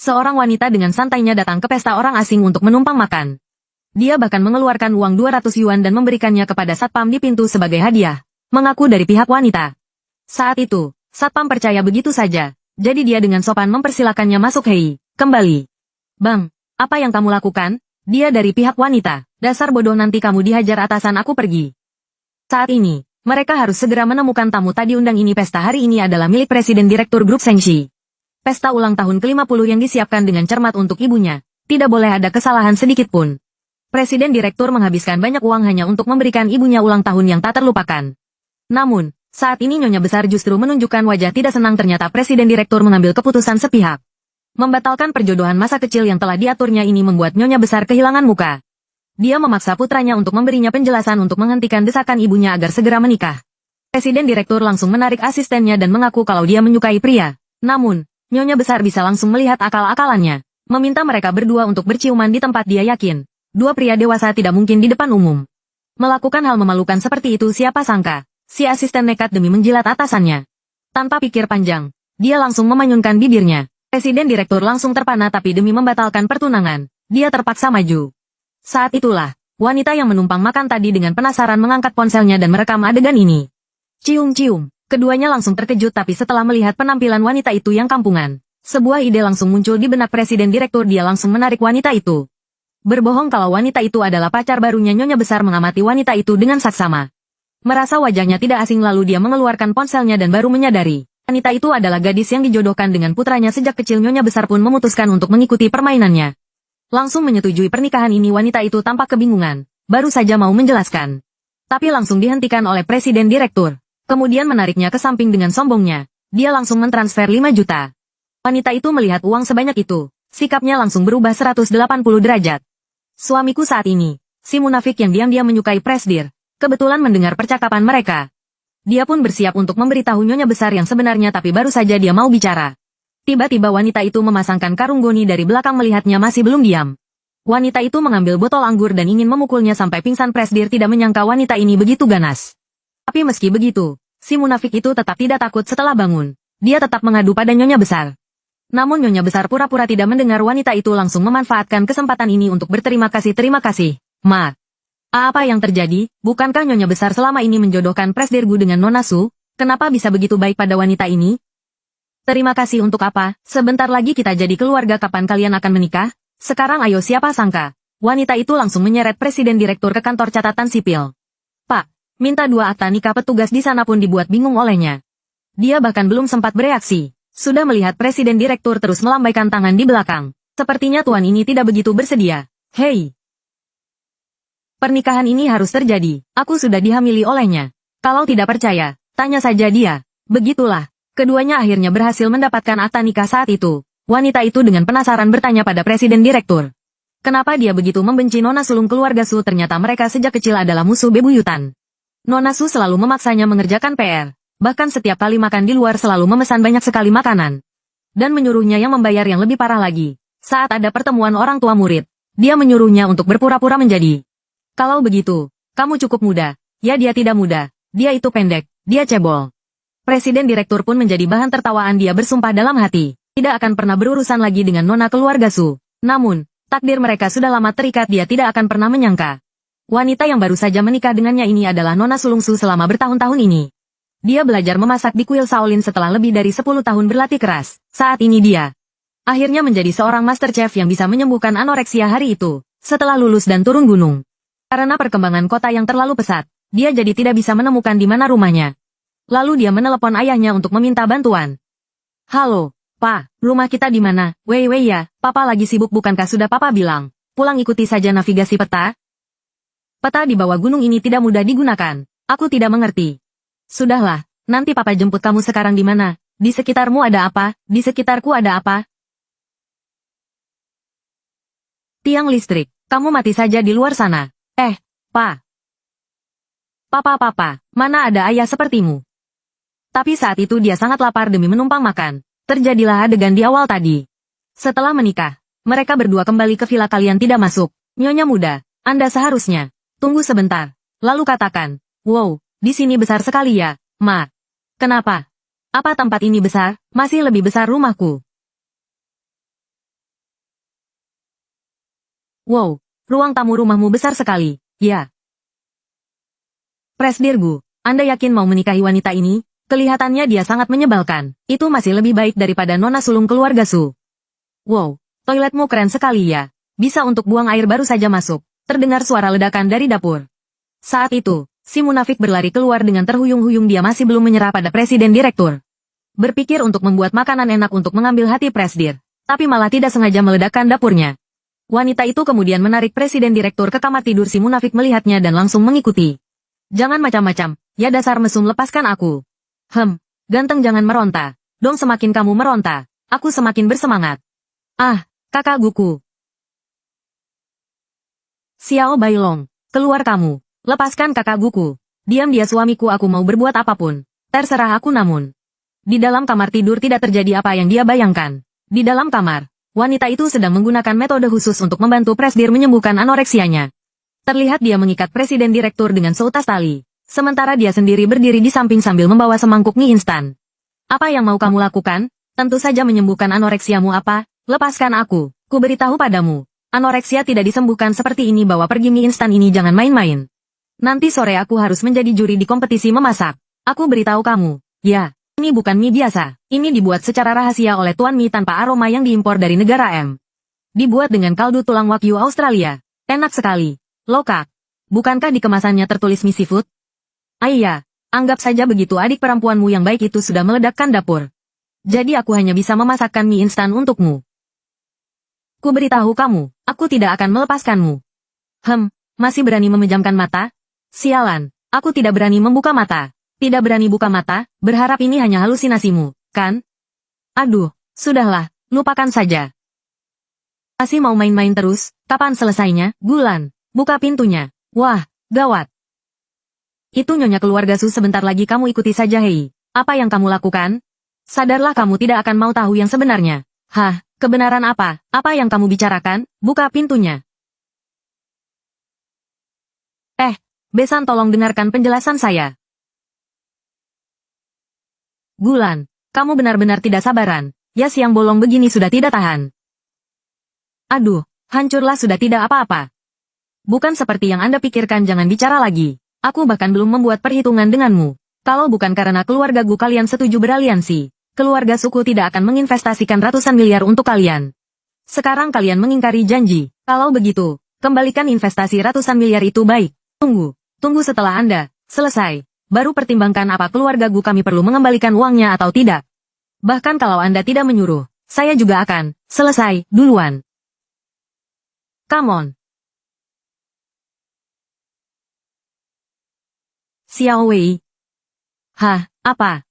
Seorang wanita dengan santainya datang ke pesta orang asing untuk menumpang makan. Dia bahkan mengeluarkan uang 200 yuan dan memberikannya kepada satpam di pintu sebagai hadiah. Mengaku dari pihak wanita. Saat itu, satpam percaya begitu saja. Jadi dia dengan sopan mempersilakannya masuk. Hei, kembali. Bang, apa yang kamu lakukan? Dia dari pihak wanita. Dasar bodoh, nanti kamu dihajar atasan aku. Pergi. Saat ini, mereka harus segera menemukan tamu tadi undang ini. Pesta hari ini adalah milik Presiden Direktur Grup Sengshi. Pesta ulang tahun ke-50 yang disiapkan dengan cermat untuk ibunya. Tidak boleh ada kesalahan sedikit pun. Presiden Direktur menghabiskan banyak uang hanya untuk memberikan ibunya ulang tahun yang tak terlupakan. Namun, saat ini Nyonya Besar justru menunjukkan wajah tidak senang. Ternyata Presiden Direktur mengambil keputusan sepihak. Membatalkan perjodohan masa kecil yang telah diaturnya ini membuat Nyonya Besar kehilangan muka. Dia memaksa putranya untuk memberinya penjelasan untuk menghentikan desakan ibunya agar segera menikah. Presiden Direktur langsung menarik asistennya dan mengaku kalau dia menyukai pria. Namun, Nyonya Besar bisa langsung melihat akal-akalannya. Meminta mereka berdua untuk berciuman di tempat dia yakin. Dua pria dewasa tidak mungkin di depan umum. Melakukan hal memalukan seperti itu, siapa sangka. Si asisten nekat demi menjilat atasannya. Tanpa pikir panjang, dia langsung memanyunkan bibirnya. Presiden Direktur langsung terpana tapi demi membatalkan pertunangan, dia terpaksa maju. Saat itulah, wanita yang menumpang makan tadi dengan penasaran mengangkat ponselnya dan merekam adegan ini. Cium-cium. Keduanya langsung terkejut tapi setelah melihat penampilan wanita itu yang kampungan, sebuah ide langsung muncul di benak Presiden Direktur. Dia langsung menarik wanita itu. Berbohong kalau wanita itu adalah pacar barunya. Nyonya Besar mengamati wanita itu dengan saksama. Merasa wajahnya tidak asing lalu dia mengeluarkan ponselnya dan baru menyadari. Wanita itu adalah gadis yang dijodohkan dengan putranya sejak kecil. Nyonya Besar pun memutuskan untuk mengikuti permainannya. Langsung menyetujui pernikahan ini. Wanita itu tampak kebingungan, baru saja mau menjelaskan. Tapi langsung dihentikan oleh Presiden Direktur. Kemudian menariknya ke samping dengan sombongnya. Dia langsung mentransfer 5 juta. Wanita itu melihat uang sebanyak itu. Sikapnya langsung berubah 180 derajat. Suamiku saat ini, si munafik yang diam-diam menyukai Presdir, kebetulan mendengar percakapan mereka. Dia pun bersiap untuk memberitahu Nyonya Besar yang sebenarnya tapi baru saja dia mau bicara. Tiba-tiba wanita itu memasangkan karung goni dari belakang. Melihatnya masih belum diam. Wanita itu mengambil botol anggur dan ingin memukulnya sampai pingsan. Presdir tidak menyangka wanita ini begitu ganas. Tapi meski begitu, si munafik itu tetap tidak takut. Setelah bangun, dia tetap mengadu pada Nyonya Besar. Namun Nyonya Besar pura-pura tidak mendengar. Wanita itu langsung memanfaatkan kesempatan ini untuk berterima kasih. Terima kasih, Ma. Apa yang terjadi? Bukankah Nyonya Besar selama ini menjodohkan Presdirgu dengan Nona Su? Kenapa bisa begitu baik pada wanita ini? Terima kasih untuk apa? Sebentar lagi kita jadi keluarga. Kapan kalian akan menikah? Sekarang ayo, siapa sangka. Wanita itu langsung menyeret Presiden Direktur ke kantor catatan sipil. Pak, minta 2 akta nikah. Petugas di sana pun dibuat bingung olehnya. Dia bahkan belum sempat bereaksi. Sudah melihat Presiden Direktur terus melambaikan tangan di belakang. Sepertinya tuan ini tidak begitu bersedia. Hei! Pernikahan ini harus terjadi. Aku sudah dihamili olehnya. Kalau tidak percaya, tanya saja dia. Begitulah. Keduanya akhirnya berhasil mendapatkan akta nikah. Saat itu, wanita itu dengan penasaran bertanya pada Presiden Direktur. Kenapa dia begitu membenci Nona sulung keluarga Su? Ternyata mereka sejak kecil adalah musuh bebuyutan. Nona Su selalu memaksanya mengerjakan PR. Bahkan setiap kali makan di luar selalu memesan banyak sekali makanan. Dan menyuruhnya yang membayar. Yang lebih parah lagi, saat ada pertemuan orang tua murid, dia menyuruhnya untuk berpura-pura menjadi. Kalau begitu, kamu cukup muda. Ya, dia tidak muda. Dia itu pendek. Dia cebol. Presiden Direktur pun menjadi bahan tertawaan. Dia bersumpah dalam hati, tidak akan pernah berurusan lagi dengan Nona keluarga Su. Namun, takdir mereka sudah lama terikat. Dia tidak akan pernah menyangka. Wanita yang baru saja menikah dengannya ini adalah Nona sulung Su selama bertahun-tahun ini. Dia belajar memasak di kuil Shaolin setelah lebih dari 10 tahun berlatih keras. Saat ini dia akhirnya menjadi seorang master chef yang bisa menyembuhkan anoreksia hari itu, setelah lulus dan turun gunung. Karena perkembangan kota yang terlalu pesat, dia jadi tidak bisa menemukan di mana rumahnya. Lalu dia menelepon ayahnya untuk meminta bantuan. Halo, Pa, rumah kita di mana? Wei ya, Papa lagi sibuk. Bukankah sudah Papa bilang, pulang ikuti saja navigasi peta? Peta di bawah gunung ini tidak mudah digunakan. Aku tidak mengerti. Sudahlah, nanti Papa jemput kamu. Sekarang di mana? Di sekitarmu ada apa? Di sekitarku ada apa? Tiang listrik. Kamu mati saja di luar sana. Pa. Papa, mana ada ayah sepertimu? Tapi saat itu dia sangat lapar demi menumpang makan. Terjadilah adegan di awal tadi. Setelah menikah, mereka berdua kembali ke villa. Kalian tidak masuk. Nyonya muda, Anda seharusnya tunggu sebentar. Lalu katakan, wow, di sini besar sekali ya, Ma. Kenapa? Apa tempat ini besar? Masih lebih besar rumahku. Wow, ruang tamu rumahmu besar sekali, ya. Presdir Gu, Anda yakin mau menikahi wanita ini? Kelihatannya dia sangat menyebalkan. Itu masih lebih baik daripada nona sulung keluarga Su. Wow, toiletmu keren sekali ya. Bisa untuk buang air baru saja masuk. Terdengar suara ledakan dari dapur. Saat itu, si munafik berlari keluar dengan terhuyung-huyung. Dia masih belum menyerah pada presiden direktur. Berpikir untuk membuat makanan enak untuk mengambil hati presdir. Tapi malah tidak sengaja meledakkan dapurnya. Wanita itu kemudian menarik presiden direktur ke kamar tidur. Si munafik melihatnya dan langsung mengikuti. Jangan macam-macam, ya dasar mesum, lepaskan aku. Ganteng, jangan meronta. Dong, semakin kamu meronta, aku semakin bersemangat. Ah, kakak Guku. Xiao Bailong, keluar kamu. Lepaskan kakak Guku. Diam, dia suamiku, aku mau berbuat apapun. Terserah aku. Namun, di dalam kamar tidur tidak terjadi apa yang dia bayangkan. Di dalam kamar, wanita itu sedang menggunakan metode khusus untuk membantu presdir menyembuhkan anoreksianya. Terlihat dia mengikat presiden direktur dengan seutas tali. Sementara dia sendiri berdiri di samping sambil membawa semangkuk mie instan. Apa yang mau kamu lakukan? Tentu saja menyembuhkan anoreksiamu. Apa? Lepaskan aku. Ku beritahu padamu. Anoreksia tidak disembuhkan seperti ini. Bawa pergi mie instan ini, jangan main-main. Nanti sore aku harus menjadi juri di kompetisi memasak. Aku beritahu kamu. Ya, ini bukan mie biasa. Ini dibuat secara rahasia oleh tuan mie tanpa aroma yang diimpor dari negara M. Dibuat dengan kaldu tulang wagyu Australia. Enak sekali. Lokak. Bukankah di kemasannya tertulis mie seafood? Iya, anggap saja begitu. Adik perempuanmu yang baik itu sudah meledakkan dapur. Jadi aku hanya bisa memasakkan mie instan untukmu. Ku beritahu kamu, aku tidak akan melepaskanmu. Masih berani memejamkan mata? Sialan, aku tidak berani membuka mata. Tidak berani buka mata, berharap ini hanya halusinasimu, kan? Aduh, sudahlah, lupakan saja. Masih mau main-main terus? Kapan selesainya? Gulan, buka pintunya. Wah, gawat. Itu nyonya keluarga Su. Sebentar lagi kamu ikuti saja. Hei, apa yang kamu lakukan? Sadarlah, kamu tidak akan mau tahu yang sebenarnya. Hah, kebenaran apa? Apa yang kamu bicarakan? Buka pintunya. Besan, tolong dengarkan penjelasan saya. Gulan, kamu benar-benar tidak sabaran. Ya, siang bolong begini sudah tidak tahan. Aduh, hancurlah, sudah tidak apa-apa. Bukan seperti yang Anda pikirkan. Jangan bicara lagi. Aku bahkan belum membuat perhitungan denganmu. Kalau bukan karena keluarga Gu kalian setuju beraliansi, keluarga suku tidak akan menginvestasikan ratusan miliar untuk kalian. Sekarang kalian mengingkari janji. Kalau begitu, kembalikan investasi ratusan miliar itu. Baik. Tunggu setelah Anda selesai. Baru pertimbangkan apa keluarga Gu kami perlu mengembalikan uangnya atau tidak. Bahkan kalau Anda tidak menyuruh, saya juga akan selesai duluan. Come on. Xiao Wei. Hah, apa?